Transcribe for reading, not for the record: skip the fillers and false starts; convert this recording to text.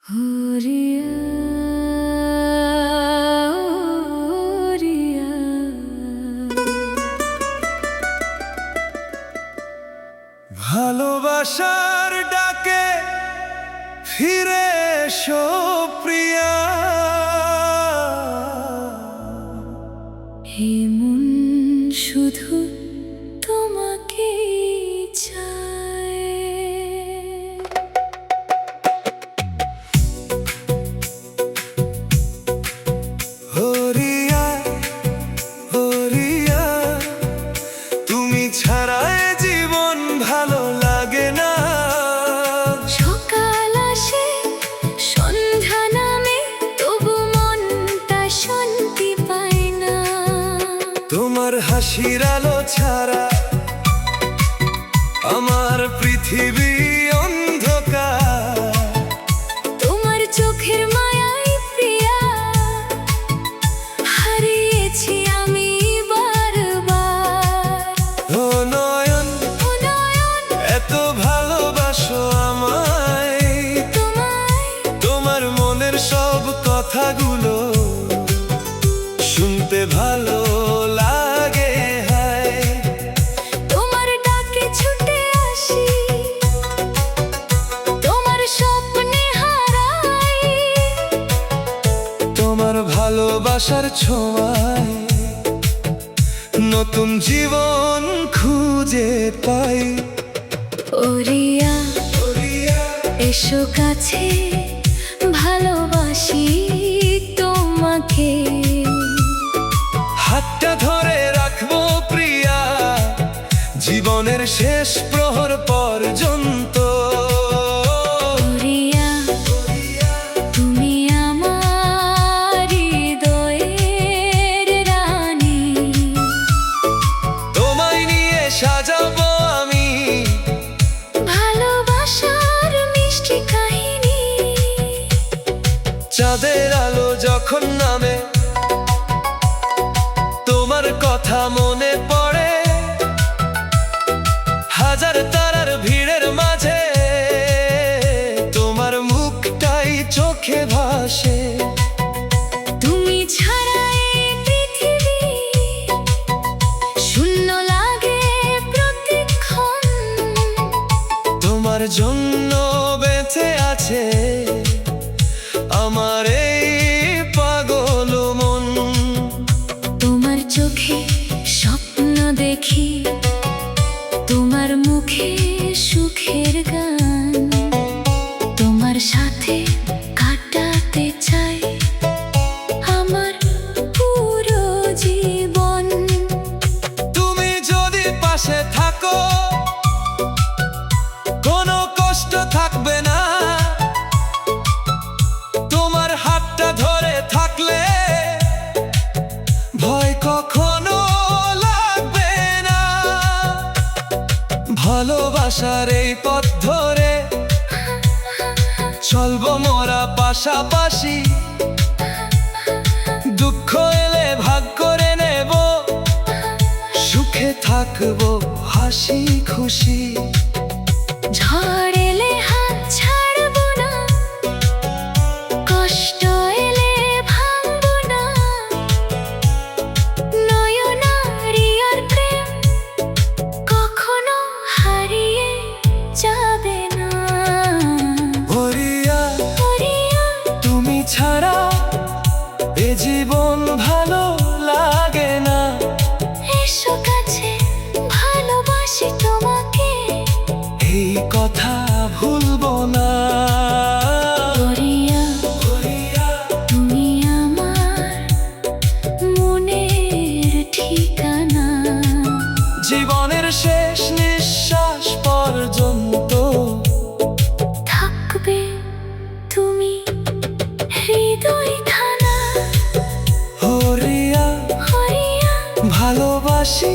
হরিয়া হরিয়া ভালোবাসার ডাকে ফিরে এসো প্রিয়া। হে মন শুধু তোমাকে চায়। হরিয়া হরিয়া তুমি ছাড়া এ জীবন ভালো লাগে না। সকাল আসে সন্ধ্যা নামে তবু মনটা শান্তি পায় না। তোমার হাসির আলো ছাড়া আমার পৃথিবী অন্ধকার। তোমার চোখের মায়ায় প্রিয়া হারিয়েছি আমি বারবার। ও নয়ন ও নয়ন এত ভালোবাসো আমায়, তোমার মনের সব কথাগুলো শুনতে ভালো লাগে। হায় তোমার ডাকে ছুটে আসি, তোমার স্বপ্নে হারাই। তোমার ভালোবাসার ছোঁয়ায় নতুন জীবন খুঁজে পাই। ওরিয়া এসো কাছে ভালোবাসি তোমাকে। হাতটা ধরে রাখবো প্রিয়া জীবনের শেষ প্রহর পর্যন্ত। ওরিয়া তুমি আমার হৃদয়ের রানী। তোমায় নিয়ে সাজাবো আমি ভালোবাসার মিষ্টি কাহিনী। চাঁদের আলো যখন নামে তোমার কথা মনে পড়ে। হাজার তারার ভিড়ের মাঝে তোমার মুখটাই চোখে ভাসে। তুমি ছাড়া এই পৃথিবী শূন্য লাগে প্রতিক্ষণ। তোমার জন্য বেঁচে আছে আমার এই পাগল মন। তোমার চোখে স্বপ্ন দেখি, তোমার মুখে সুখের গান। তোমার সাথে কাটাতে চাই আমার পুরো জীবন। তুমি যদি পাশে থাকো কোনো কষ্ট থাকবে না। তোমার হাতটা ধরে থাকলে ভয় কখনো লাগবে না। ভালোবাসার এই পথ ধরে চলবো মোরা পাশাপাশি। দুঃখ এলে ভাগ করে নেব, সুখে থাকবো হাসি খুশি। ঝড় এলে হাত ছাড়বো না, কষ্ট এলে ভাঙবো না। নয়নারিয়ার প্রেম কখনো হারিয়ে যাবে না। হরিয়া হরিয়া তুমি ছাড়া এ জীবন ভালো লাগে না। এসো কাছে ভালোবাসি তোমাকে। এই কথা ভুলবো না। হরিয়া তুমি আমার মনের ঠিকানা। জীবনের শেষ নিঃশ্বাস পর্যন্ত থাকবে তুমি হৃদয় খানা। হরিয়া হরিয়া ভালোবাসি।